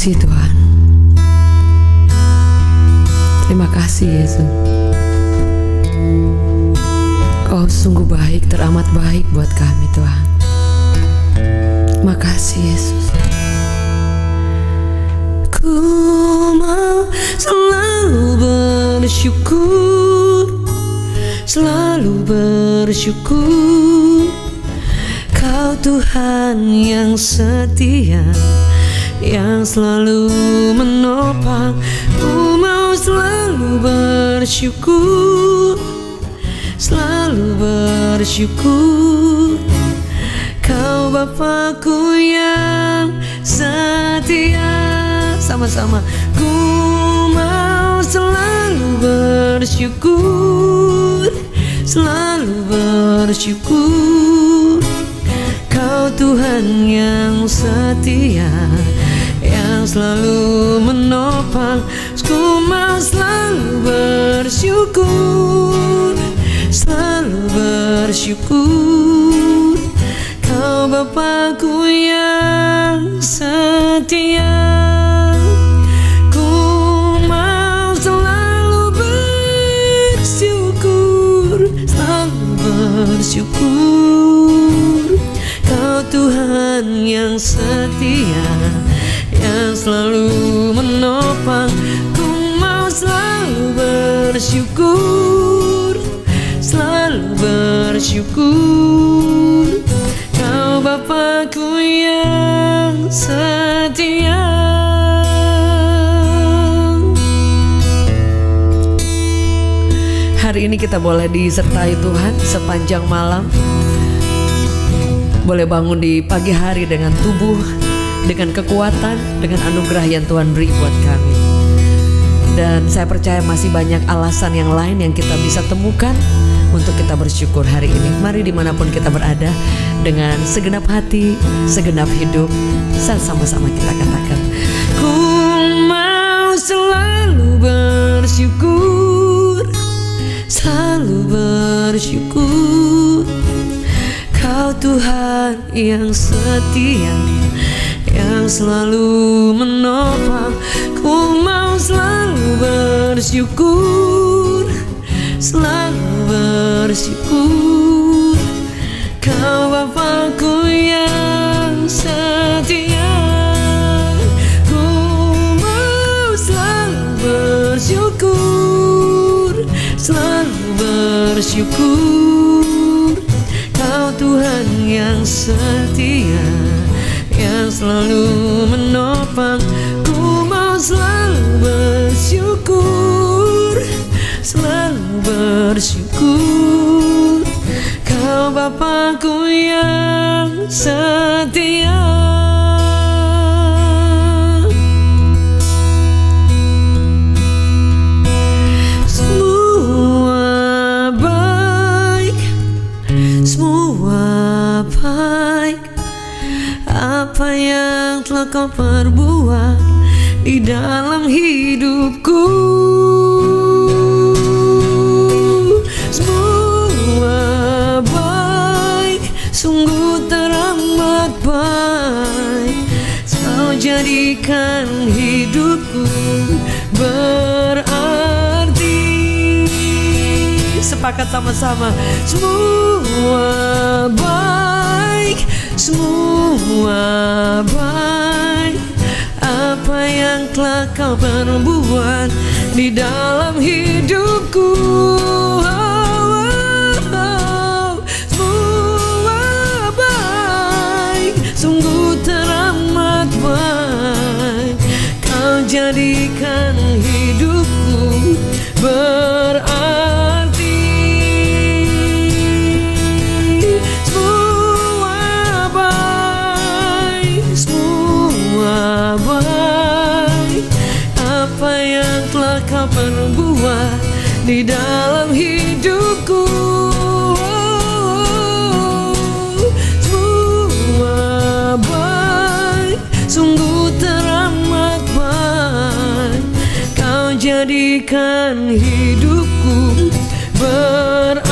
kasih Tuhan. Terima kasih Yesus. Kau sungguh baik, teramat baik buat kami Tuhan. Terima kasih Yesus. Ku mau selalu bersyukur, selalu bersyukur. Kau Tuhan yang setia, yang selalu menopang. Ku mau selalu bersyukur, selalu bersyukur. Kau Bapakku yang setia. Sama-sama. Ku mau selalu bersyukur, selalu bersyukur. Kau Tuhan yang setia, yang selalu menopang. Ku mau selalu bersyukur, selalu bersyukur. Kau Bapakku yang setia. Ku mau selalu bersyukur, selalu bersyukur. Kau Tuhan yang setia, yang selalu menopang. Ku mau selalu bersyukur, selalu bersyukur. Kau Bapakku yang setia. Hari ini kita boleh disertai Tuhan sepanjang malam. Boleh bangun di pagi hari dengan tubuh, dengan kekuatan, dengan anugerah yang Tuhan beri buat kami. Dan saya percaya masih banyak alasan yang lain yang kita bisa temukan untuk kita bersyukur hari ini. Mari dimanapun kita berada, dengan segenap hati, segenap hidup, sama-sama kita katakan, ku mau selalu bersyukur, selalu bersyukur. Kau Tuhan yang setia, yang selalu menopang. Ku mau selalu bersyukur, selalu bersyukur. Kau Bapakku yang setia. Ku mau selalu bersyukur, selalu bersyukur. Kau Tuhan yang setia, yang selalu menopang. Ku mau selalu bersyukur, selalu bersyukur. Kau Bapakku yang setia. Semua baik, semua baik. Apa yang telah kau perbuat di dalam hidupku. Semua baik, sungguh teramat baik. Kau jadikan hidupku berarti. Sepakat sama-sama. Semua baik, semua baik. Apa yang telah kau perbuat di dalam hidupku. Semua baik, sungguh teramat baik. Kau jadikan hidupku berarti. Semua baik, semua baik. Apa yang telah kau perbuat di dalam hidupku. Semua baik, sungguh teramat baik. Kau jadikan hidupku berarti.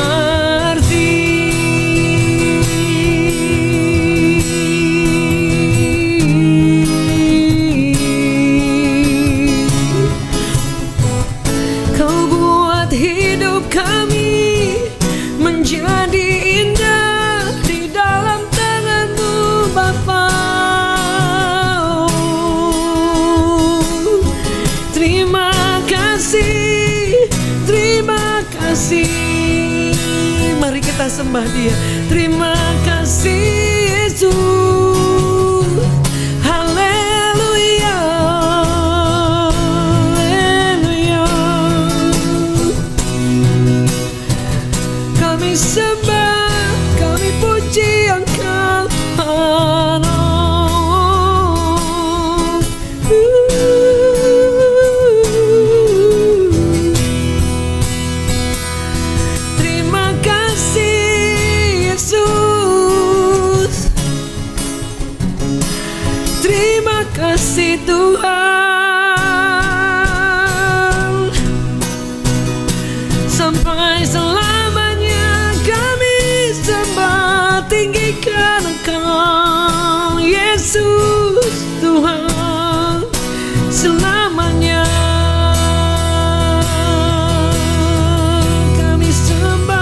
kasih. Mari kita sembah Dia. Terima kasih Yesus. Haleluya, haleluya. Kami sembah, kami puji Engkau. Terima kasih Yesus. Terima kasih Tuhan. Sampai selamanya kami sembah, tinggikan Engkau Yesus Tuhan. Selamanya kami sembah.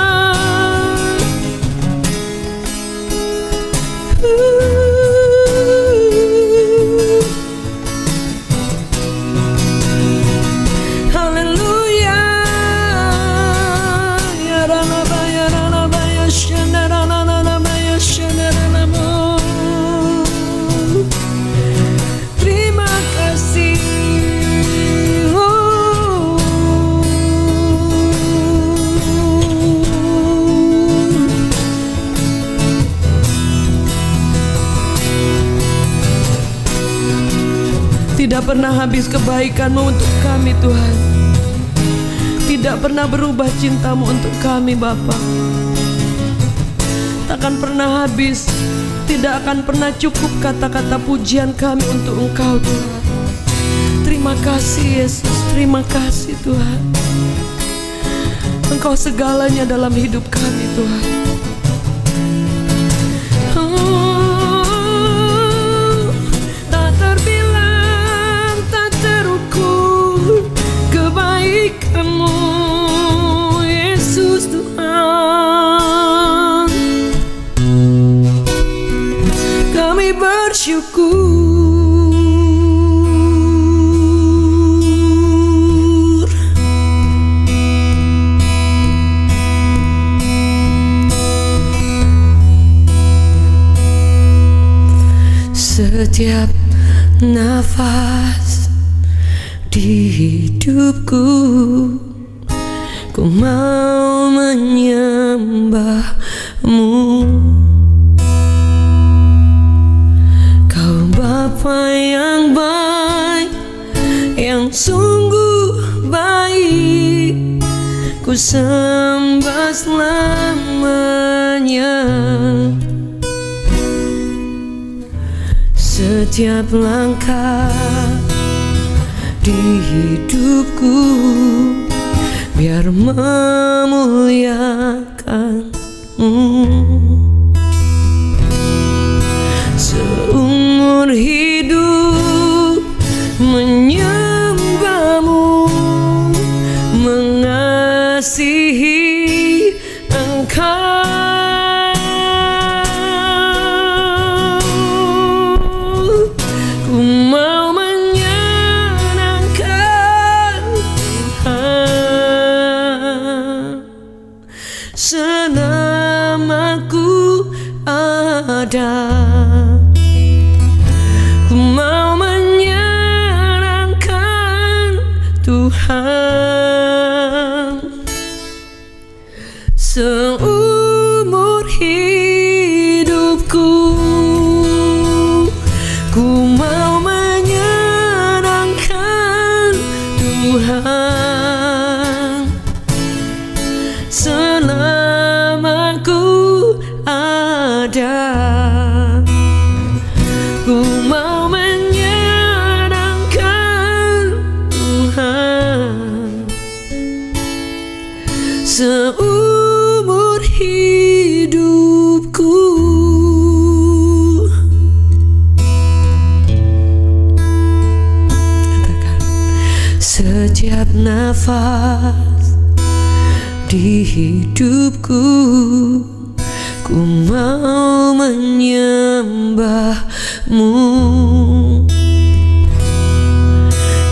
Haleluya. Ya Rana ya Rana ya Shana Rana ya Shana Rana. Terima kasih. Tidak pernah habis kebaikan-Mu untuk kami Tuhan. Tidak pernah berubah cinta-Mu untuk kami Bapa. Takkan pernah habis. Tidak akan pernah cukup kata-kata pujian kami untuk Engkau Tuhan. Terima kasih Yesus. Terima kasih Tuhan. Engkau segalanya dalam hidup kami Tuhan. Tak terbilang, tak terukur kebaikan-Mu Yesus Tuhan. Kami bersyukur. Setiap nafas di hidupku, ku mau menyembah-Mu. Kau Bapa yang baik, yang sungguh baik, ku sembah selamanya. Setiap langkah di hidupku, biar memuliakan-Mu. Seumur hidup menyembah-Mu, mengasihi Engkau. Ku mau menyenangkan Tuhan selama ku ada. Ku mau menyenangkan Tuhan seumur hidupku. Ku mau menyenangkan Tuhan selama ku ada. Ku mau menyenangkan Tuhan seumur hidupku. Katakan, setiap nafas di hidupku, ku mau menyembah-Mu.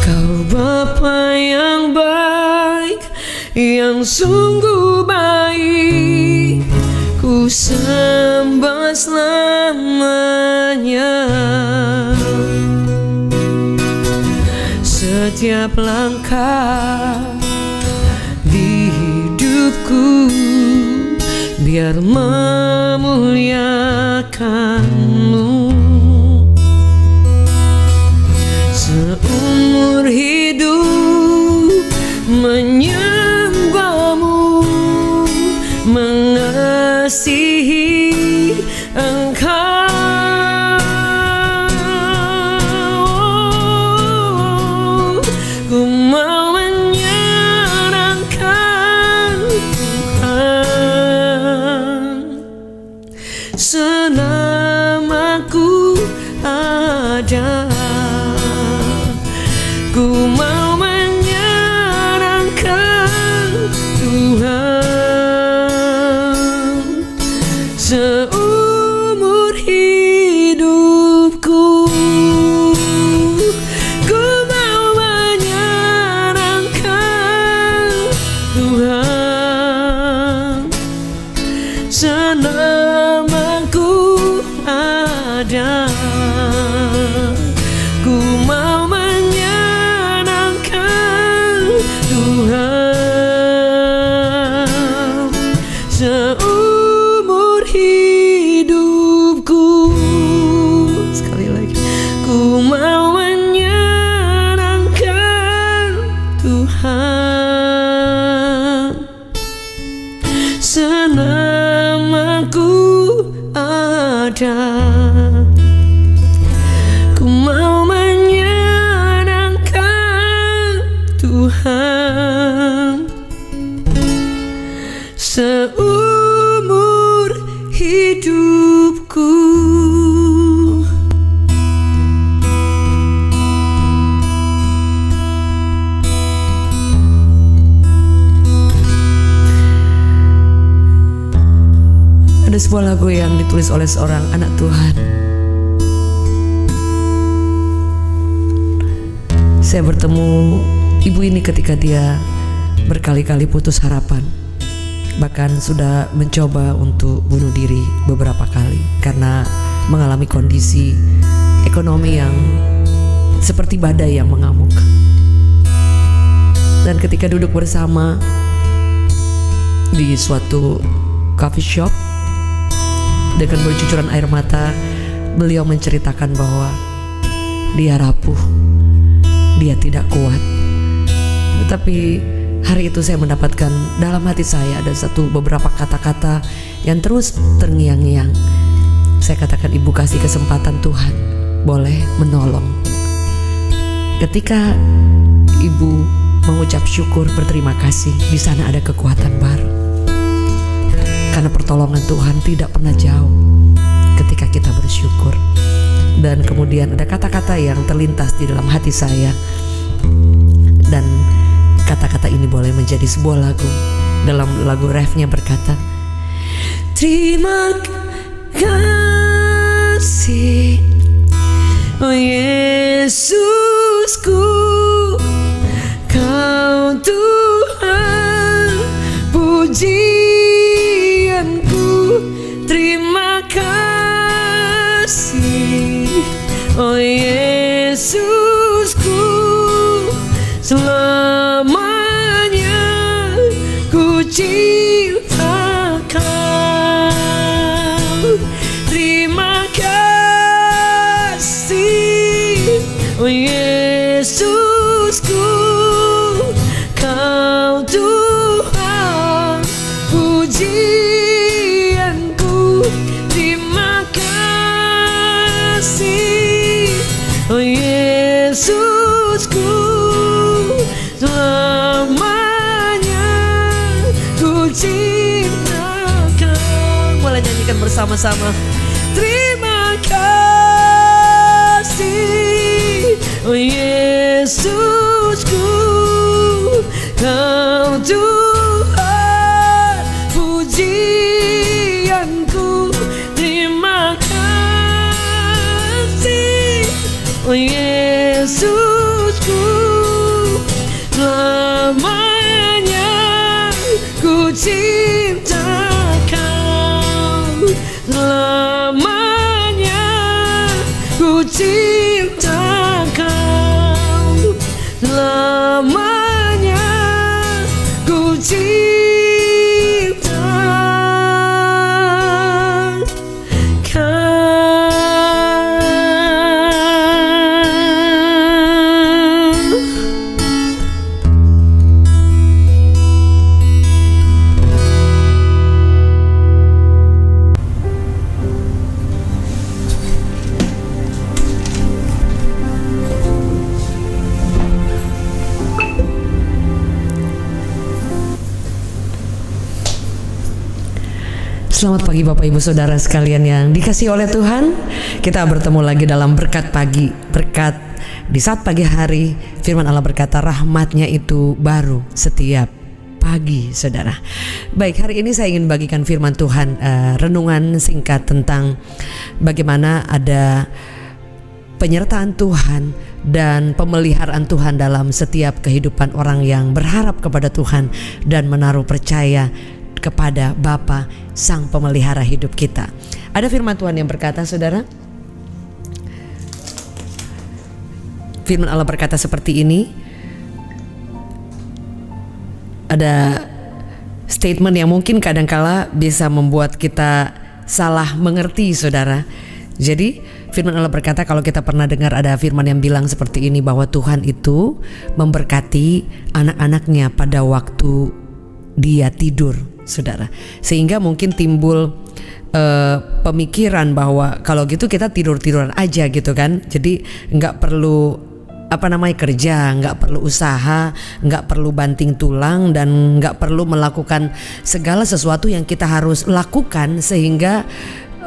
Kau Bapa yang baik, yang sungguh baik, ku sembah selamanya. Setiap langkah di hidupku biar memuliakanmu. Seumur hidup menyembahmu, mengasihi Engkau. Ku mau menyenangkan Tuhan selama ku ada. Ku mau menyenangkan Tuhan seumur hidupku. Ku mau menyenangkan Tuhan selama ku ada. Ku mau Tuhan seumur hidupku. Sekali lagi, ku mau menyenangkan Tuhan selama ku ada. Ku mau menyenangkan Tuhan seumur hidupku. Ada sebuah lagu yang ditulis oleh seorang anak Tuhan. Saya bertemu ibu ini ketika dia berkali-kali putus harapan, bahkan sudah mencoba untuk bunuh diri beberapa kali karena mengalami kondisi ekonomi yang seperti badai yang mengamuk. Dan ketika duduk bersama di suatu coffee shop dengan bercucuran air mata, beliau menceritakan bahwa dia rapuh, dia tidak kuat. Tetapi hari itu saya mendapatkan dalam hati saya ada beberapa kata-kata yang terus terngiang-ngiang. Saya katakan, ibu kasih kesempatan Tuhan boleh menolong. Ketika ibu mengucap syukur, berterima kasih, di sana ada kekuatan baru. Karena pertolongan Tuhan tidak pernah jauh ketika kita bersyukur. Dan kemudian ada kata-kata yang terlintas di dalam hati saya, dan kata-kata ini boleh menjadi sebuah lagu. Dalam lagu refnya berkata, terima kasih oh Yesusku, Kau Tuhan pujianku. Terima kasih oh Yesusku, selamanya ku cinta Kau. Terima kasih oh Yesusku, Kau Tuhan pujianku. Terima kasih oh Yesusku, selamanya ku cinta Kau. Boleh nyanyikan bersama-sama. Terima kasih oh Yesusku, Kau Tuhan pujianku. Terima kasih oh Yesusku, selamanya Selamat pagi Bapak Ibu Saudara sekalian yang dikasihi oleh Tuhan. Kita bertemu lagi dalam berkat pagi. Berkat di saat pagi hari, firman Allah berkata rahmatnya itu baru setiap pagi, saudara. Baik, hari ini saya ingin bagikan firman Tuhan, renungan singkat tentang bagaimana ada penyertaan Tuhan dan pemeliharaan Tuhan dalam setiap kehidupan orang yang berharap kepada Tuhan dan menaruh percaya kepada Bapa Sang Pemelihara hidup kita. Ada firman Tuhan yang berkata, saudara, firman Allah berkata seperti ini. Ada statement yang mungkin kadangkala bisa membuat kita salah mengerti, saudara. Jadi firman Allah berkata, kalau kita pernah dengar ada firman yang bilang seperti ini, bahwa Tuhan itu memberkati anak-anaknya pada waktu dia tidur, saudara. Sehingga mungkin timbul pemikiran bahwa kalau gitu kita tidur-tiduran aja gitu kan. Jadi nggak perlu kerja, nggak perlu usaha, nggak perlu banting tulang, dan nggak perlu melakukan segala sesuatu yang kita harus lakukan sehingga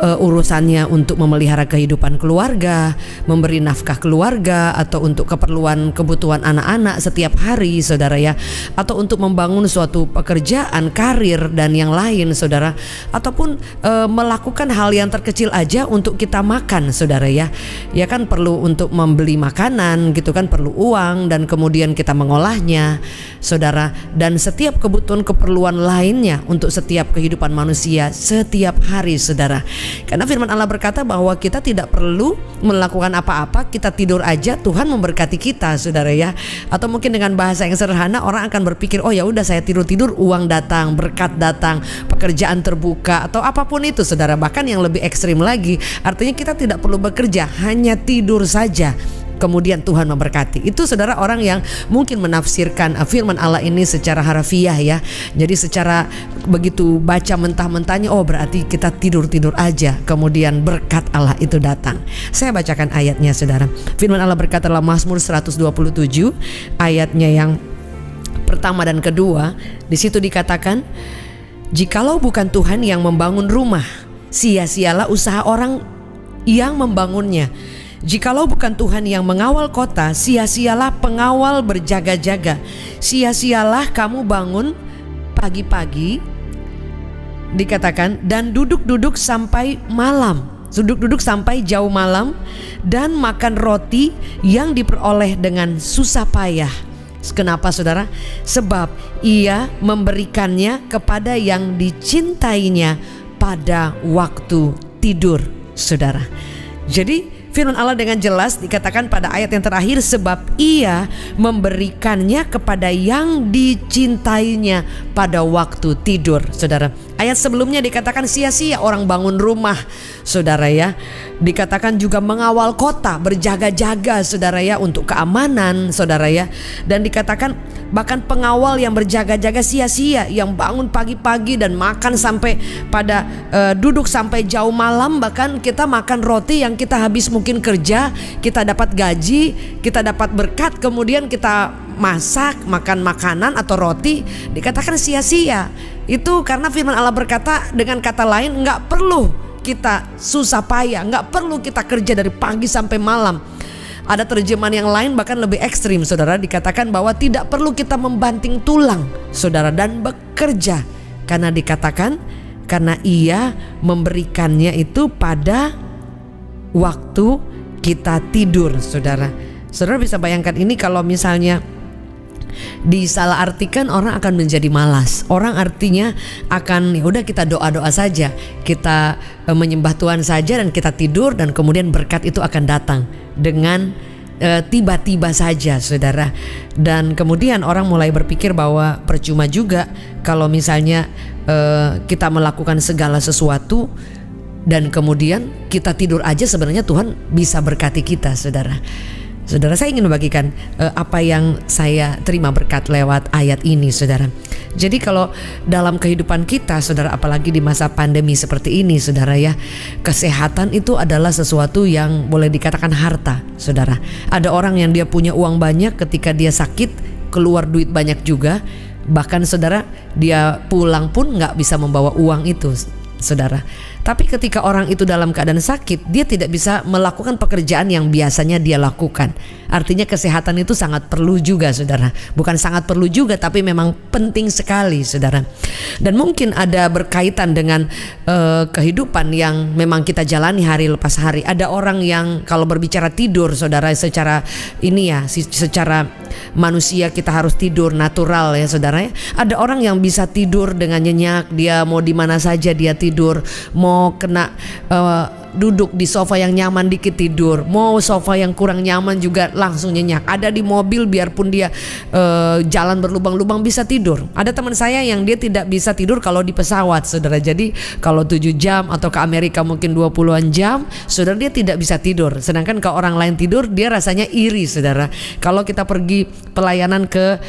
urusannya untuk memelihara kehidupan keluarga, memberi nafkah keluarga, atau untuk keperluan kebutuhan anak-anak setiap hari, saudara ya, atau untuk membangun suatu pekerjaan, karir dan yang lain, saudara, ataupun melakukan hal yang terkecil aja untuk kita makan, saudara ya. Ya kan perlu untuk membeli makanan gitu kan, perlu uang dan kemudian kita mengolahnya, saudara, dan setiap kebutuhan lainnya untuk setiap kehidupan manusia setiap hari, saudara. Karena firman Allah berkata bahwa kita tidak perlu melakukan apa-apa, kita tidur aja Tuhan memberkati kita, saudara ya. Atau mungkin dengan bahasa yang sederhana, orang akan berpikir, oh ya udah saya tidur-tidur uang datang, berkat datang, pekerjaan terbuka, atau apapun itu, saudara. Bahkan yang lebih ekstrim lagi, artinya kita tidak perlu bekerja, hanya tidur saja, kemudian Tuhan memberkati. Itu, saudara, orang yang mungkin menafsirkan firman Allah ini secara harfiah ya. Jadi secara begitu baca mentah-mentahnya, oh berarti kita tidur-tidur aja, kemudian berkat Allah itu datang. Saya bacakan ayatnya, saudara. Firman Allah berkata dalam Mazmur 127 ayatnya yang pertama dan kedua. Di situ dikatakan, jikalau bukan Tuhan yang membangun rumah, sia-sialah usaha orang yang membangunnya. Jikalau bukan Tuhan yang mengawal kota, sia-sialah pengawal berjaga-jaga. Sia-sialah kamu bangun pagi-pagi, dikatakan, dan duduk-duduk sampai malam, duduk-duduk sampai jauh malam, dan makan roti yang diperoleh dengan susah payah. Kenapa, saudara? Sebab ia memberikannya kepada yang dicintainya pada waktu tidur, saudara. Jadi firman Allah dengan jelas dikatakan pada ayat yang terakhir, sebab ia memberikannya kepada yang dicintainya pada waktu tidur, saudara. Ayat sebelumnya dikatakan sia-sia orang bangun rumah, saudara ya. Dikatakan juga mengawal kota, berjaga-jaga, saudara ya, untuk keamanan, saudara ya. Dan dikatakan bahkan pengawal yang berjaga-jaga sia-sia, yang bangun pagi-pagi dan makan sampai pada duduk sampai jauh malam. Bahkan kita makan roti yang kita habis mungkin kerja, kita dapat gaji, kita dapat berkat, kemudian kita masak, makan makanan atau roti, dikatakan sia-sia. Itu karena firman Allah berkata, dengan kata lain, nggak perlu kita susah payah, nggak perlu kita kerja dari pagi sampai malam. Ada terjemahan yang lain bahkan lebih ekstrim, saudara, dikatakan bahwa tidak perlu kita membanting tulang, saudara, dan bekerja. Karena dikatakan, karena ia memberikannya itu pada waktu kita tidur, saudara. Saudara bisa bayangkan ini kalau misalnya disalahartikan, orang akan menjadi malas. Orang artinya akan, ya udah kita doa-doa saja, kita menyembah Tuhan saja dan kita tidur, dan kemudian berkat itu akan datang dengan tiba-tiba saja, saudara. Dan kemudian orang mulai berpikir bahwa percuma juga kalau misalnya kita melakukan segala sesuatu dan kemudian kita tidur aja, sebenarnya Tuhan bisa berkati kita, saudara. Saudara, saya ingin membagikan apa yang saya terima berkat lewat ayat ini, saudara. Jadi kalau dalam kehidupan kita, saudara, apalagi di masa pandemi seperti ini, saudara ya, kesehatan itu adalah sesuatu yang boleh dikatakan harta, saudara. Ada orang yang dia punya uang banyak, ketika dia sakit keluar duit banyak juga. Bahkan saudara, dia pulang pun gak bisa membawa uang itu, saudara. Tapi ketika orang itu dalam keadaan sakit, dia tidak bisa melakukan pekerjaan yang biasanya dia lakukan. Artinya kesehatan itu sangat perlu juga, saudara. Bukan sangat perlu juga, tapi memang penting sekali, saudara. Dan mungkin ada berkaitan dengan kehidupan yang memang kita jalani hari lepas hari. Ada orang yang kalau berbicara tidur, saudara, secara ini ya, secara manusia kita harus tidur natural ya, saudara ya. Ada orang yang bisa tidur dengan nyenyak, dia mau di mana saja dia tidur, mau kena duduk di sofa yang nyaman dikit tidur, mau sofa yang kurang nyaman juga langsung nyenyak. Ada di mobil biarpun dia jalan berlubang-lubang bisa tidur. Ada teman saya yang dia tidak bisa tidur kalau di pesawat, saudara. Jadi kalau 7 jam atau ke Amerika mungkin 20-an jam, saudara, dia tidak bisa tidur. Sedangkan kalau orang lain tidur, dia rasanya iri, saudara. Kalau kita pergi pelayanan ke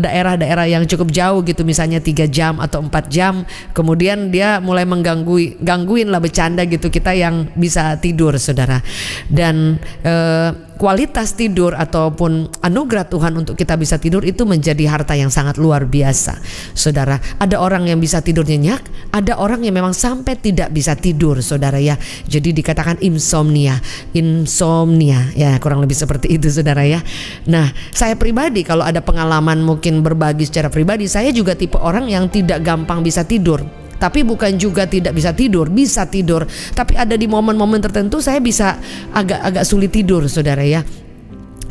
daerah-daerah yang cukup jauh gitu, misalnya 3 jam atau 4 jam, kemudian dia mulai gangguin lah, bercanda gitu kita yang bisa tidur, saudara. Dan kualitas tidur ataupun anugerah Tuhan untuk kita bisa tidur itu menjadi harta yang sangat luar biasa, saudara. Ada orang yang bisa tidur nyenyak, ada orang yang memang sampai tidak bisa tidur, saudara ya. Jadi dikatakan insomnia ya, kurang lebih seperti itu, saudara ya. Nah, saya pribadi kalau ada pengalaman mungkin berbagi secara pribadi, saya juga tipe orang yang tidak gampang bisa tidur. Tapi bukan juga tidak bisa tidur, tapi ada di momen-momen tertentu saya bisa agak sulit tidur, saudara ya.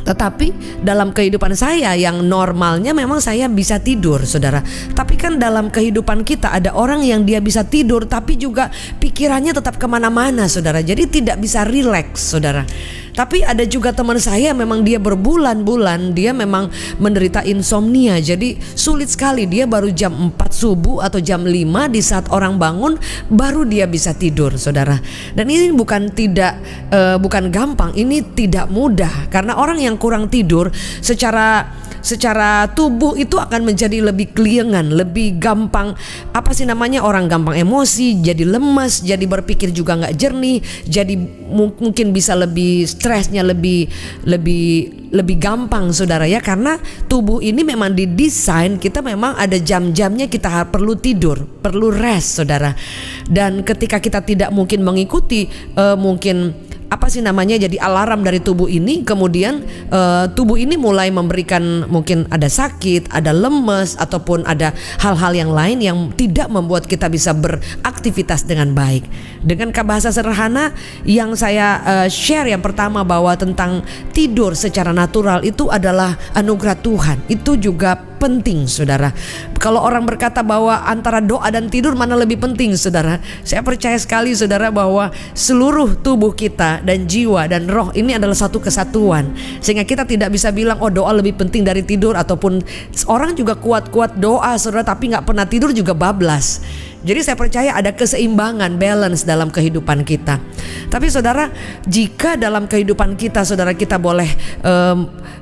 Tetapi dalam kehidupan saya yang normalnya memang saya bisa tidur, saudara. Tapi kan dalam kehidupan kita ada orang yang dia bisa tidur tapi juga pikirannya tetap kemana-mana, saudara. Jadi tidak bisa rileks, saudara. Tapi ada juga teman saya memang dia berbulan-bulan dia memang menderita insomnia. Jadi sulit sekali, dia baru jam 4 subuh atau jam 5 di saat orang bangun baru dia bisa tidur, saudara. Dan ini bukan gampang, ini tidak mudah. Karena orang yang kurang tidur secara tubuh itu akan menjadi lebih keliengan, lebih gampang orang gampang emosi, jadi lemas, jadi berpikir juga nggak jernih, jadi mungkin bisa lebih stresnya lebih gampang, saudara ya. Karena tubuh ini memang didesain, kita memang ada jam-jamnya kita perlu tidur, perlu rest, saudara. Dan ketika kita tidak mungkin mengikuti jadi alarm dari tubuh ini, kemudian tubuh ini mulai memberikan, mungkin ada sakit, ada lemes, ataupun ada hal-hal yang lain yang tidak membuat kita bisa beraktivitas dengan baik. Dengan bahasa sederhana yang saya share yang pertama, bahwa tentang tidur secara natural itu adalah anugerah Tuhan. Itu juga penting, saudara. Kalau orang berkata bahwa antara doa dan tidur mana lebih penting, saudara, saya percaya sekali, saudara, bahwa seluruh tubuh kita dan jiwa dan roh ini adalah satu kesatuan. Sehingga kita tidak bisa bilang oh doa lebih penting dari tidur, ataupun orang juga kuat-kuat doa, saudara, tapi gak pernah tidur juga bablas. Jadi saya percaya ada keseimbangan, balance dalam kehidupan kita. Tapi saudara, jika dalam kehidupan kita, saudara, kita boleh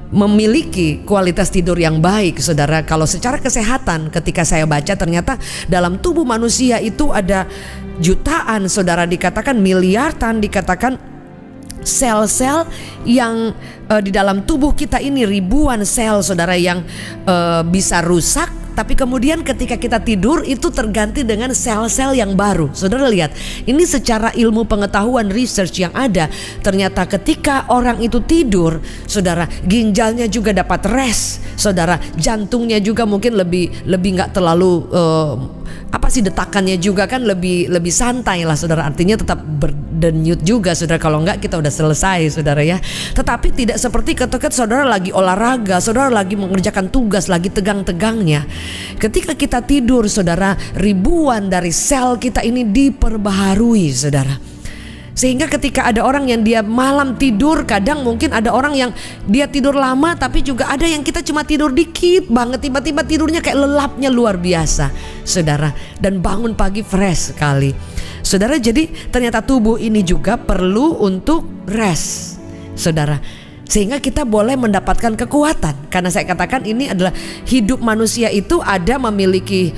memiliki kualitas tidur yang baik, saudara. Kalau secara kesehatan, ketika saya baca ternyata dalam tubuh manusia itu ada jutaan, saudara, dikatakan miliaran, dikatakan sel-sel yang di dalam tubuh kita ini, ribuan sel, saudara, yang bisa rusak. Tapi kemudian ketika kita tidur itu terganti dengan sel-sel yang baru. Saudara lihat, ini secara ilmu pengetahuan research yang ada, ternyata ketika orang itu tidur, saudara, ginjalnya juga dapat rest, saudara, jantungnya juga mungkin lebih nggak terlalu detakannya juga kan lebih santai lah, saudara. Artinya tetap berdenyut juga, saudara. Kalau enggak kita udah selesai, saudara ya. Tetapi tidak seperti ketika saudara lagi olahraga, saudara lagi mengerjakan tugas, lagi tegang-tegangnya. Ketika kita tidur, saudara, ribuan dari sel kita ini diperbaharui, saudara. Sehingga ketika ada orang yang dia malam tidur, kadang mungkin ada orang yang dia tidur lama, tapi juga ada yang kita cuma tidur dikit banget, tiba-tiba tidurnya kayak lelapnya luar biasa, saudara, dan bangun pagi fresh sekali, saudara. Jadi ternyata tubuh ini juga perlu untuk rest, saudara, sehingga kita boleh mendapatkan kekuatan. Karena saya katakan ini adalah hidup manusia itu ada memiliki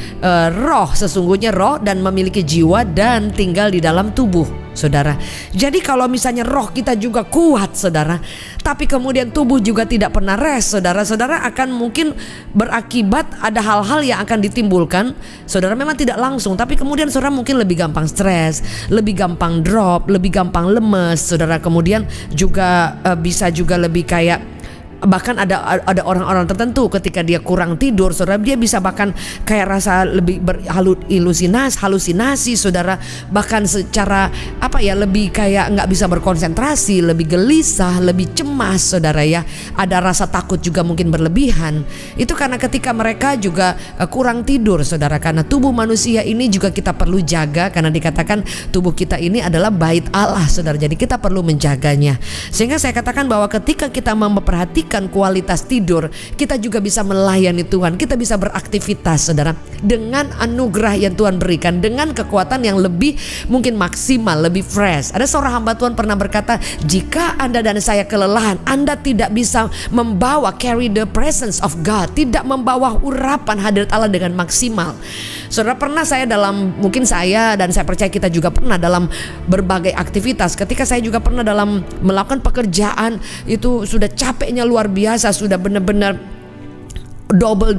roh, sesungguhnya roh, dan memiliki jiwa dan tinggal di dalam tubuh, saudara. Jadi kalau misalnya roh kita juga kuat, saudara, tapi kemudian tubuh juga tidak pernah rest, saudara akan mungkin berakibat ada hal-hal yang akan ditimbulkan, saudara, memang tidak langsung, tapi kemudian saudara mungkin lebih gampang stres, lebih gampang drop, lebih gampang lemes, saudara. Kemudian juga bisa juga lebih kayak, bahkan ada orang-orang tertentu ketika dia kurang tidur, saudara, dia bisa bahkan kayak rasa lebih halusinasi, saudara, bahkan secara lebih kayak nggak bisa berkonsentrasi, lebih gelisah, lebih cemas, saudara ya. Ada rasa takut juga mungkin berlebihan. Itu karena ketika mereka juga kurang tidur, saudara. Karena tubuh manusia ini juga kita perlu jaga, karena dikatakan tubuh kita ini adalah bait Allah, saudara. Jadi kita perlu menjaganya. Sehingga saya katakan bahwa ketika kita memperhatikan kualitas tidur, kita juga bisa melayani Tuhan, kita bisa beraktivitas, saudara, dengan anugerah yang Tuhan berikan, dengan kekuatan yang lebih mungkin maksimal, lebih fresh. Ada seorang hamba Tuhan pernah berkata, jika Anda dan saya kelelahan, Anda tidak bisa carry the presence of God, tidak membawa urapan hadirat Allah dengan maksimal. Saudara, pernah mungkin saya dan saya percaya kita juga pernah dalam berbagai aktivitas, ketika saya juga pernah dalam melakukan pekerjaan itu sudah capeknya luar biasa, sudah benar-benar double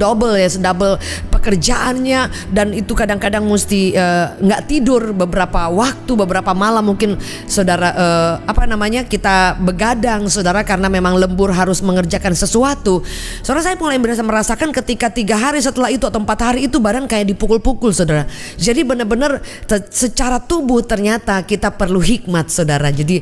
pekerjaannya, dan itu kadang-kadang mesti nggak tidur beberapa waktu, beberapa malam mungkin, saudara, kita begadang, saudara, karena memang lembur harus mengerjakan sesuatu. Saudara, saya mulai merasakan ketika 3 hari setelah itu atau 4 hari itu badan kayak dipukul-pukul, saudara. Jadi benar-benar secara tubuh ternyata kita perlu hikmat, saudara. Jadi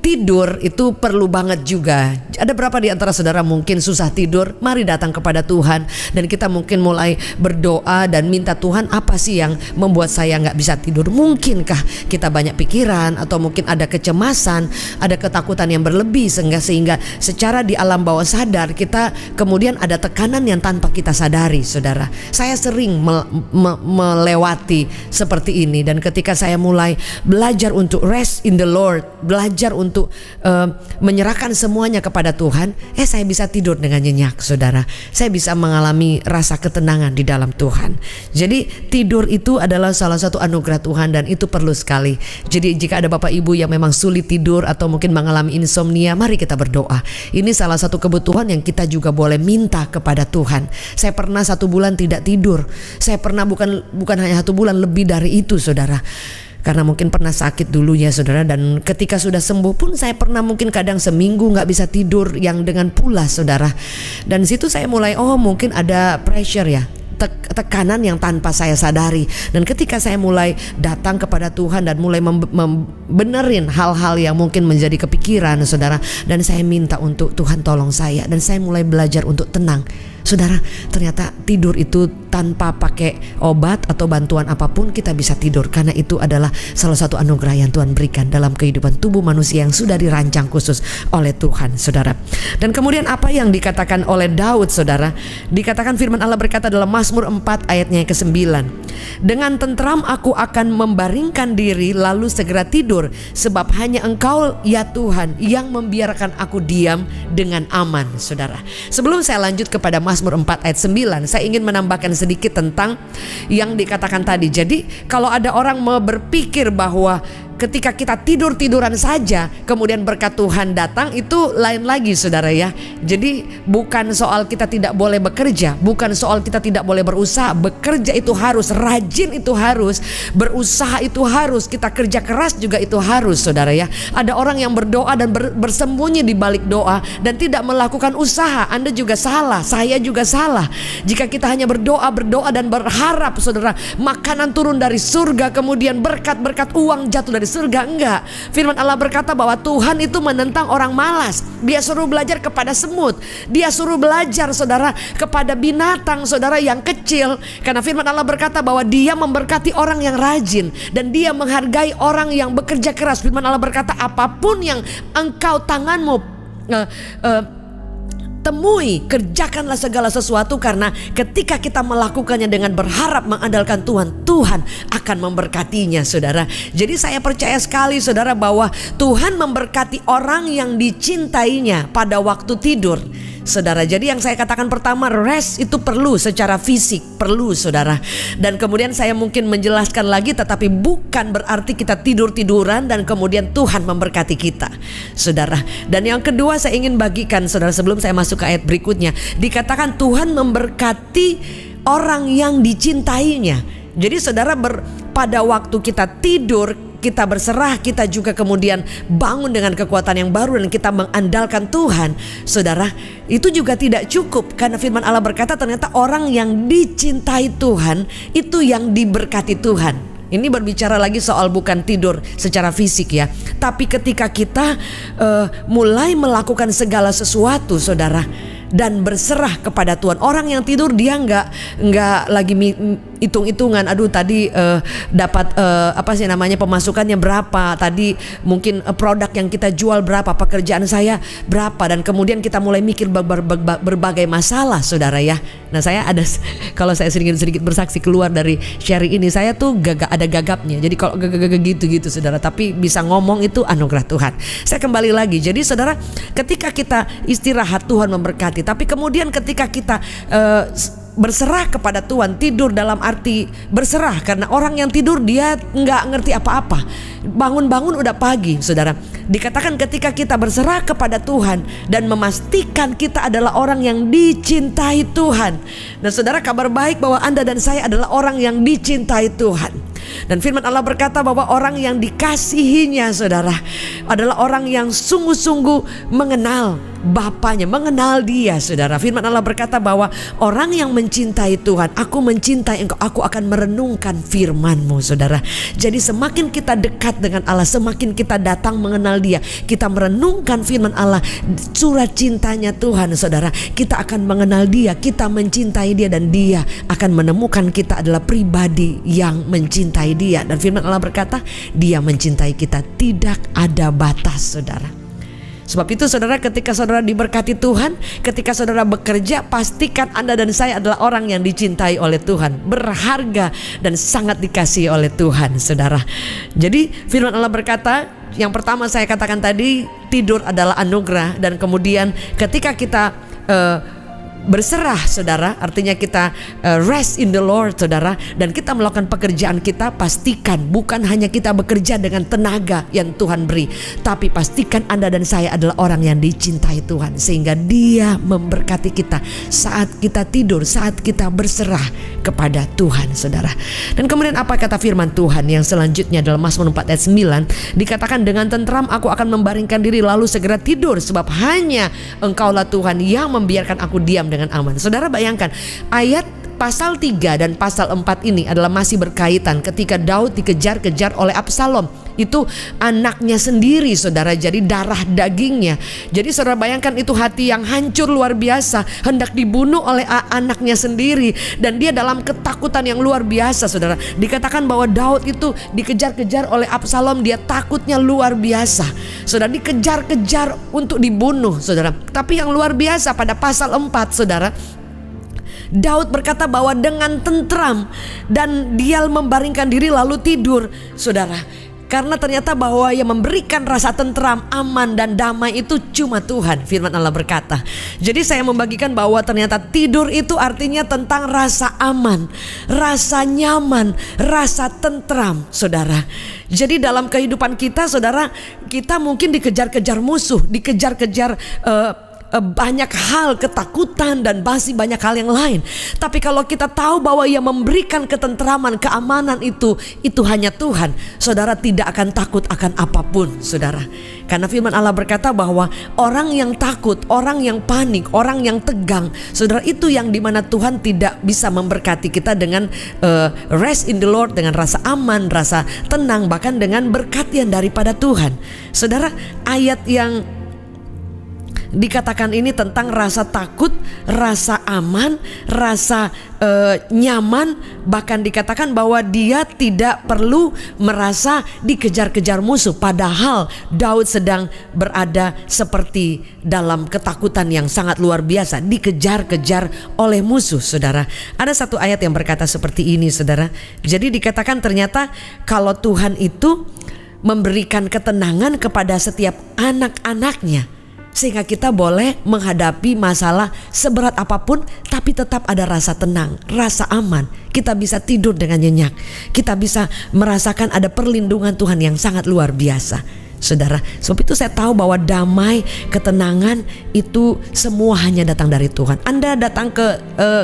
tidur itu perlu banget juga. Ada berapa di antara saudara mungkin susah tidur? Mari datang kepada Tuhan, dan kita mungkin mulai berdoa dan minta, Tuhan, apa sih yang membuat saya nggak bisa tidur? Mungkinkah kita banyak pikiran, atau mungkin ada kecemasan, ada ketakutan yang berlebih, sehingga secara di alam bawah sadar kita kemudian ada tekanan yang tanpa kita sadari, saudara. Saya sering melewati seperti ini, dan ketika saya mulai belajar untuk rest in the Lord, belajar untuk menyerahkan semuanya kepada Tuhan, saya bisa tidur dengan nyenyak, saudara. Saya bisa mengalami rasa ketenangan di dalam Tuhan. Jadi tidur itu adalah salah satu anugerah Tuhan, dan itu perlu sekali. Jadi jika ada Bapak Ibu yang memang sulit tidur atau mungkin mengalami insomnia, mari kita berdoa. Ini salah satu kebutuhan yang kita juga boleh minta kepada Tuhan. Saya pernah 1 bulan tidak tidur. Saya pernah bukan hanya 1 bulan, lebih dari itu, saudara. Karena mungkin pernah sakit dulunya, saudara, dan ketika sudah sembuh pun saya pernah mungkin kadang seminggu gak bisa tidur yang dengan pulas, saudara. Dan situ saya mulai, mungkin ada pressure ya, tekanan yang tanpa saya sadari. Dan ketika saya mulai datang kepada Tuhan dan mulai benerin hal-hal yang mungkin menjadi kepikiran, saudara, dan saya minta untuk Tuhan tolong saya, dan saya mulai belajar untuk tenang. Saudara, ternyata tidur itu tanpa pakai obat atau bantuan apapun kita bisa tidur, karena itu adalah salah satu anugerah yang Tuhan berikan dalam kehidupan tubuh manusia yang sudah dirancang khusus oleh Tuhan, saudara. Dan kemudian apa yang dikatakan oleh Daud, saudara? Dikatakan firman Allah berkata dalam Mazmur 4 ayatnya yang ke-9, dengan tentram aku akan membaringkan diri lalu segera tidur, sebab hanya Engkau ya Tuhan yang membiarkan aku diam dengan aman, saudara. Sebelum saya lanjut kepada Mazmur 4 ayat 9, saya ingin menambahkan sedikit tentang yang dikatakan tadi. Jadi kalau ada orang mau berpikir bahwa ketika kita tidur-tiduran saja kemudian berkat Tuhan datang, itu lain lagi, saudara ya. Jadi bukan soal kita tidak boleh bekerja, bukan soal kita tidak boleh berusaha. Bekerja itu harus, rajin itu harus, berusaha itu harus, kita kerja keras juga itu harus, saudara ya. Ada orang yang berdoa dan bersembunyi di balik doa dan tidak melakukan usaha. Anda juga salah, saya juga salah. Jika kita hanya berdoa dan berharap, saudara, makanan turun dari surga, kemudian berkat-berkat uang jatuh dari di surga? Enggak. Firman Allah berkata bahwa Tuhan itu menentang orang malas. Dia suruh belajar kepada semut. Dia suruh belajar, saudara, kepada binatang, saudara, yang kecil. Karena firman Allah berkata bahwa Dia memberkati orang yang rajin dan Dia menghargai orang yang bekerja keras. Firman Allah berkata, apapun yang engkau tanganmu temui, kerjakanlah segala sesuatu, karena ketika kita melakukannya dengan berharap mengandalkan Tuhan, Tuhan akan memberkatinya, saudara. Jadi saya percaya sekali, saudara, bahwa Tuhan memberkati orang yang dicintainya pada waktu tidur, saudara. Jadi yang saya katakan pertama, rest itu perlu secara fisik, perlu, saudara. Dan kemudian saya mungkin menjelaskan lagi, tetapi bukan berarti kita tidur-tiduran dan kemudian Tuhan memberkati kita, saudara. Dan yang kedua saya ingin bagikan, saudara, sebelum saya masuk ke ayat berikutnya, dikatakan Tuhan memberkati orang yang dicintainya. Jadi saudara, pada waktu kita tidur, kita berserah, kita juga kemudian bangun dengan kekuatan yang baru dan kita mengandalkan Tuhan, saudara. Itu juga tidak cukup, karena firman Allah berkata ternyata orang yang dicintai Tuhan itu yang diberkati Tuhan. Ini berbicara lagi soal bukan tidur secara fisik ya, tapi ketika kita mulai melakukan segala sesuatu, saudara, dan berserah kepada Tuhan. Orang yang tidur dia nggak lagi hitung-hitungan. Aduh tadi dapat pemasukannya berapa, tadi mungkin produk yang kita jual berapa, pekerjaan saya berapa, dan kemudian kita mulai mikir berbagai masalah, saudara ya. Nah saya ada, kalau saya sedikit bersaksi keluar dari sharing ini, saya tuh ada gagapnya. Jadi kalau gitu saudara, tapi bisa ngomong itu anugerah Tuhan. Saya kembali lagi. Jadi saudara, ketika kita istirahat Tuhan memberkati. Tapi kemudian ketika kita berserah kepada Tuhan, tidur dalam arti berserah, karena orang yang tidur dia nggak ngerti apa-apa. Bangun-bangun udah pagi, saudara. Dikatakan ketika kita berserah kepada Tuhan dan memastikan kita adalah orang yang dicintai Tuhan. Nah saudara, kabar baik bahwa Anda dan saya adalah orang yang dicintai Tuhan. Dan firman Allah berkata bahwa orang yang dikasihinya, saudara, adalah orang yang sungguh-sungguh mengenal Bapaknya, mengenal Dia, saudara. Firman Allah berkata bahwa orang yang mencintai Tuhan, aku mencintai engkau, aku akan merenungkan firman-Mu, saudara. Jadi semakin kita dekat dengan Allah, semakin kita datang mengenal Dia, kita merenungkan firman Allah, surat cintanya Tuhan, saudara, kita akan mengenal Dia, kita mencintai Dia, dan Dia akan menemukan kita adalah pribadi yang mencintai Dia. Dan firman Allah berkata, Dia mencintai kita, tidak ada batas, saudara. Sebab itu saudara, ketika saudara diberkati Tuhan, ketika saudara bekerja, pastikan Anda dan saya adalah orang yang dicintai oleh Tuhan, berharga dan sangat dikasihi oleh Tuhan, saudara. Jadi firman Allah berkata, yang pertama saya katakan tadi, tidur adalah anugerah. Dan kemudian ketika kita berserah, saudara, artinya kita rest in the Lord, saudara, dan kita melakukan pekerjaan kita, pastikan bukan hanya kita bekerja dengan tenaga yang Tuhan beri, tapi pastikan Anda dan saya adalah orang yang dicintai Tuhan, sehingga Dia memberkati kita saat kita tidur, saat kita berserah kepada Tuhan, saudara. Dan kemudian apa kata firman Tuhan yang selanjutnya dalam Mazmur 4 ayat 9, dikatakan, dengan tentram aku akan membaringkan diri lalu segera tidur, sebab hanya Engkaulah Tuhan yang membiarkan aku diam dengan aman. Saudara bayangkan, ayat pasal 3 dan pasal 4 ini adalah masih berkaitan ketika Daud dikejar-kejar oleh Absalom. Itu anaknya sendiri, saudara, jadi darah dagingnya. Jadi saudara bayangkan, itu hati yang hancur luar biasa, hendak dibunuh oleh anaknya sendiri, dan dia dalam ketakutan yang luar biasa, saudara. Dikatakan bahwa Daud itu dikejar-kejar oleh Absalom, dia takutnya luar biasa, saudara, dikejar-kejar untuk dibunuh, saudara. Tapi yang luar biasa pada pasal 4, saudara, Daud berkata bahwa dengan tentram dan dia membaringkan diri lalu tidur, saudara. Karena ternyata bahwa yang memberikan rasa tentram, aman dan damai itu cuma Tuhan, firman Allah berkata. Jadi saya membagikan bahwa ternyata tidur itu artinya tentang rasa aman, rasa nyaman, rasa tentram, saudara. Jadi dalam kehidupan kita, saudara, kita mungkin dikejar-kejar musuh, dikejar-kejar banyak hal, ketakutan dan masih banyak hal yang lain. Tapi kalau kita tahu bahwa yang memberikan ketentraman, keamanan itu hanya Tuhan, saudara tidak akan takut akan apapun, saudara. Karena firman Allah berkata bahwa orang yang takut, orang yang panik, orang yang tegang, saudara, itu yang dimana Tuhan tidak bisa memberkati kita dengan rest in the Lord, dengan rasa aman, rasa tenang, bahkan dengan berkat yang daripada Tuhan. Saudara, ayat yang dikatakan ini tentang rasa takut, rasa aman, rasa nyaman, bahkan dikatakan bahwa dia tidak perlu merasa dikejar-kejar musuh. Padahal Daud sedang berada seperti dalam ketakutan yang sangat luar biasa, dikejar-kejar oleh musuh, saudara. Ada satu ayat yang berkata seperti ini, saudara. Jadi dikatakan ternyata kalau Tuhan itu memberikan ketenangan kepada setiap anak-anaknya, sehingga kita boleh menghadapi masalah seberat apapun, tapi tetap ada rasa tenang, rasa aman. Kita bisa tidur dengan nyenyak. Kita bisa merasakan ada perlindungan Tuhan yang sangat luar biasa, saudara. Sebab itu saya tahu bahwa damai, ketenangan itu semua hanya datang dari Tuhan. Anda datang ke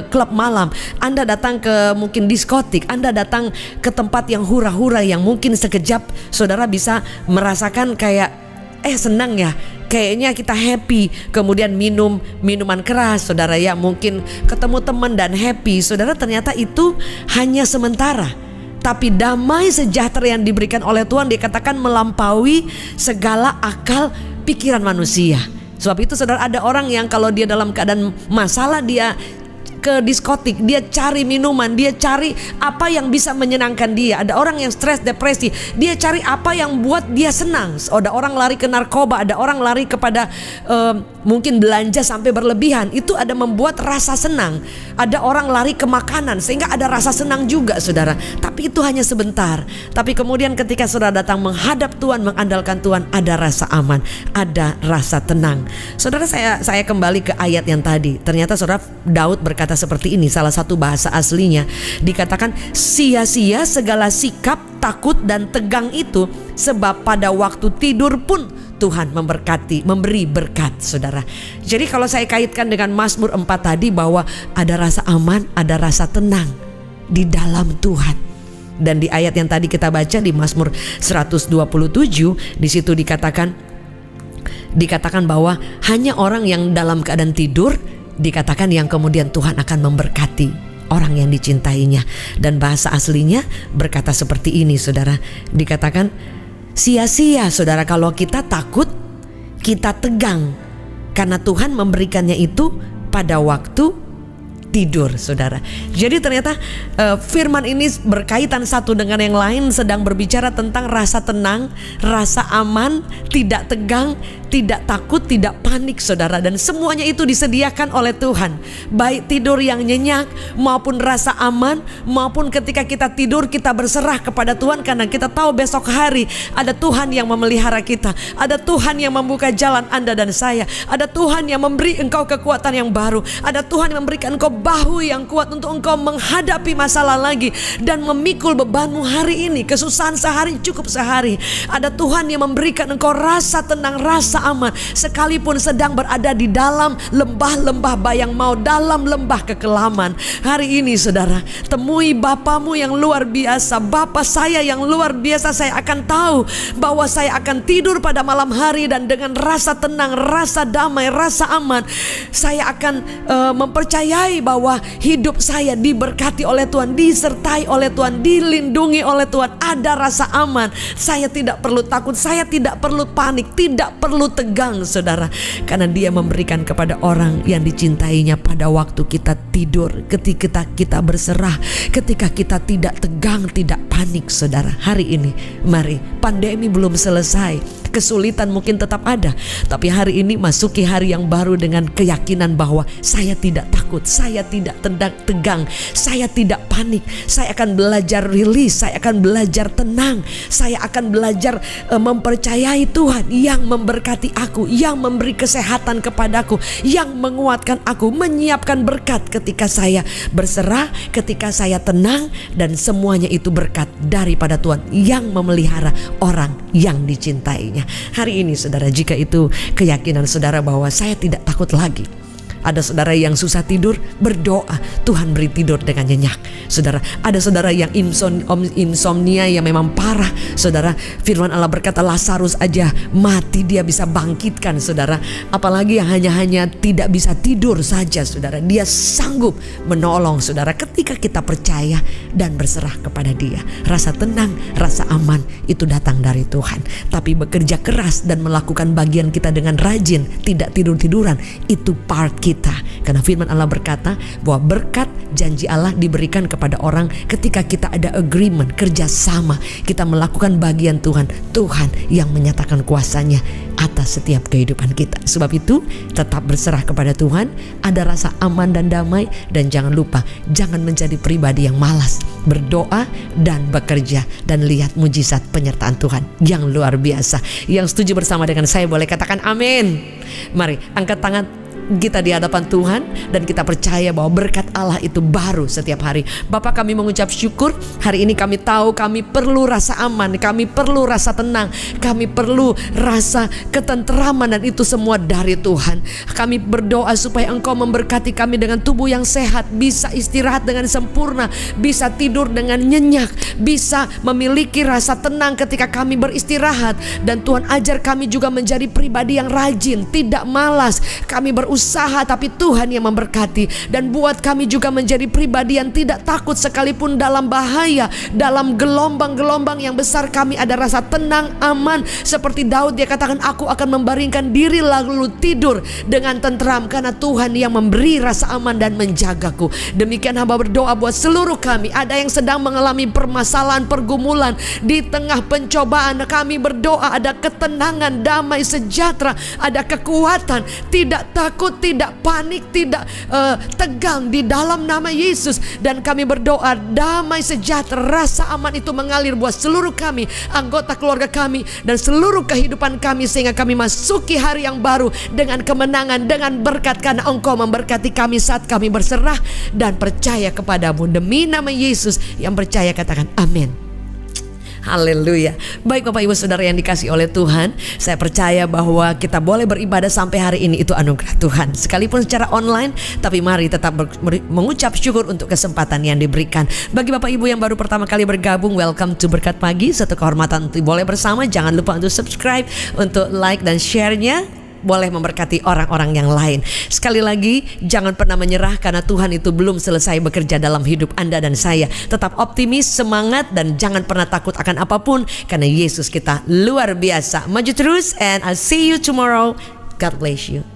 klub malam, Anda datang ke mungkin diskotik, Anda datang ke tempat yang hura-hura yang mungkin sekejap saudara bisa merasakan kayak senang ya, kayaknya kita happy, kemudian minum minuman keras, saudara ya, mungkin ketemu teman dan happy, saudara, ternyata itu hanya sementara. Tapi damai sejahtera yang diberikan oleh Tuhan dikatakan melampaui segala akal pikiran manusia. Sebab itu saudara, ada orang yang kalau dia dalam keadaan masalah, dia ke diskotik, dia cari minuman, dia cari apa yang bisa menyenangkan dia. Ada orang yang stres, depresi, dia cari apa yang buat dia senang. Ada orang lari ke narkoba, ada orang lari kepada mungkin belanja sampai berlebihan, itu ada membuat rasa senang. Ada orang lari ke makanan sehingga ada rasa senang juga, saudara. Tapi itu hanya sebentar. Tapi kemudian ketika saudara datang menghadap Tuhan, mengandalkan Tuhan, ada rasa aman, ada rasa tenang. Saudara, saya kembali ke ayat yang tadi. Ternyata saudara, Daud berkata seperti ini, salah satu bahasa aslinya dikatakan, sia-sia segala sikap takut dan tegang itu, sebab pada waktu tidur pun Tuhan memberkati, memberi berkat, saudara. Jadi kalau saya kaitkan dengan Mazmur 4 tadi, bahwa ada rasa aman, ada rasa tenang di dalam Tuhan. Dan di ayat yang tadi kita baca di Mazmur 127, di situ dikatakan bahwa hanya orang yang dalam keadaan tidur, dikatakan yang kemudian Tuhan akan memberkati orang yang dicintainya. Dan bahasa aslinya berkata seperti ini, saudara. Dikatakan sia-sia, saudara, kalau kita takut, kita tegang, karena Tuhan memberikannya itu pada waktu tidur, saudara. Jadi ternyata firman ini berkaitan satu dengan yang lain, sedang berbicara tentang rasa tenang, rasa aman, tidak tegang, tidak takut, tidak panik, saudara. Dan semuanya itu disediakan oleh Tuhan, baik tidur yang nyenyak maupun rasa aman, maupun ketika kita tidur kita berserah kepada Tuhan, karena kita tahu besok hari ada Tuhan yang memelihara kita, ada Tuhan yang membuka jalan Anda dan saya, ada Tuhan yang memberi engkau kekuatan yang baru, ada Tuhan yang memberikan engkau bahu yang kuat untuk engkau menghadapi masalah lagi dan memikul bebanmu hari ini. Kesusahan sehari cukup sehari, ada Tuhan yang memberikan engkau rasa tenang, rasa aman, sekalipun sedang berada di dalam lembah-lembah bayang maut, dalam lembah kekelaman. Hari ini saudara, temui Bapamu yang luar biasa, Bapa saya yang luar biasa. Saya akan tahu bahwa saya akan tidur pada malam hari dan dengan rasa tenang, rasa damai, rasa aman. Saya akan mempercayai bahwa hidup saya diberkati oleh Tuhan, disertai oleh Tuhan, dilindungi oleh Tuhan. Ada rasa aman. Saya tidak perlu takut, saya tidak perlu panik, tidak perlu tegang, saudara, karena Dia memberikan kepada orang yang dicintainya pada waktu kita tidur, ketika kita berserah, ketika kita tidak tegang, tidak panik, saudara. Hari ini mari, pandemi belum selesai, kesulitan mungkin tetap ada, tapi hari ini masuki hari yang baru dengan keyakinan bahwa saya tidak takut, saya tidak tegang, saya tidak panik. Saya akan belajar rilis, saya akan belajar tenang, saya akan belajar mempercayai Tuhan yang memberkati aku, yang memberi kesehatan kepadaku, yang menguatkan aku, menyiapkan berkat ketika saya berserah, ketika saya tenang, dan semuanya itu berkat daripada Tuhan yang memelihara orang yang dicintainya. semuanya. Hari ini saudara, jika itu keyakinan saudara bahwa saya tidak takut lagi. Ada saudara yang susah tidur, berdoa Tuhan beri tidur dengan nyenyak. Saudara, ada saudara yang insomnia yang memang parah. Saudara, firman Allah berkata Lazarus aja mati dia bisa bangkitkan saudara. Apalagi yang hanya tidak bisa tidur saja saudara, dia sanggup menolong saudara ketika kita percaya dan berserah kepada dia. Rasa tenang, rasa aman itu datang dari Tuhan. Tapi bekerja keras dan melakukan bagian kita dengan rajin, tidak tidur-tiduran, itu part kita. Karena firman Allah berkata bahwa berkat janji Allah diberikan kepada orang ketika kita ada agreement, kerjasama, kita melakukan bagian Tuhan. Tuhan yang menyatakan kuasanya atas setiap kehidupan kita. Sebab itu tetap berserah kepada Tuhan, ada rasa aman dan damai. Dan jangan lupa, jangan menjadi pribadi yang malas. Berdoa dan bekerja dan lihat mujizat penyertaan Tuhan yang luar biasa. Yang setuju bersama dengan saya boleh katakan amin. Mari angkat tangan kita di hadapan Tuhan dan kita percaya bahwa berkat Allah itu baru setiap hari. Bapa, kami mengucap syukur. Hari ini kami tahu kami perlu rasa aman, kami perlu rasa tenang, kami perlu rasa ketenteraman, dan itu semua dari Tuhan. Kami berdoa supaya Engkau memberkati kami dengan tubuh yang sehat, bisa istirahat dengan sempurna, bisa tidur dengan nyenyak, bisa memiliki rasa tenang ketika kami beristirahat. Dan Tuhan ajar kami juga menjadi pribadi yang rajin, tidak malas. Kami berusaha tapi Tuhan yang memberkati. Dan buat kami juga menjadi pribadi yang tidak takut sekalipun dalam bahaya, dalam gelombang-gelombang yang besar. Kami ada rasa tenang, aman. Seperti Daud, dia katakan aku akan membaringkan diri lalu tidur dengan tentram, karena Tuhan yang memberi rasa aman dan menjagaku. Demikian hamba berdoa buat seluruh kami. Ada yang sedang mengalami permasalahan, pergumulan di tengah pencobaan, kami berdoa ada ketenangan, damai, sejahtera, ada kekuatan, tidak takut, tidak panik, tidak tegang di dalam nama Yesus. Dan kami berdoa damai, sejahtera, rasa aman itu mengalir buat seluruh kami, anggota keluarga kami, dan seluruh kehidupan kami, sehingga kami masuki hari yang baru dengan kemenangan, dengan berkat, karena Engkau memberkati kami saat kami berserah dan percaya kepadamu. Demi nama Yesus, yang percaya katakan amin. Haleluya. Baik Bapak Ibu Saudara yang dikasih oleh Tuhan, saya percaya bahwa kita boleh beribadah sampai hari ini, itu anugerah Tuhan. Sekalipun secara online, tapi mari tetap mengucap syukur untuk kesempatan yang diberikan. Bagi Bapak Ibu yang baru pertama kali bergabung, welcome to Berkat Pagi. Satu kehormatan untuk boleh bersama. Jangan lupa untuk subscribe, untuk like dan share-nya. Boleh memberkati orang-orang yang lain. Sekali lagi, jangan pernah menyerah, karena Tuhan itu belum selesai bekerja dalam hidup Anda dan saya. Tetap optimis, semangat, dan jangan pernah takut akan apapun, karena Yesus kita luar biasa. Maju terus, and I'll see you tomorrow. God bless you.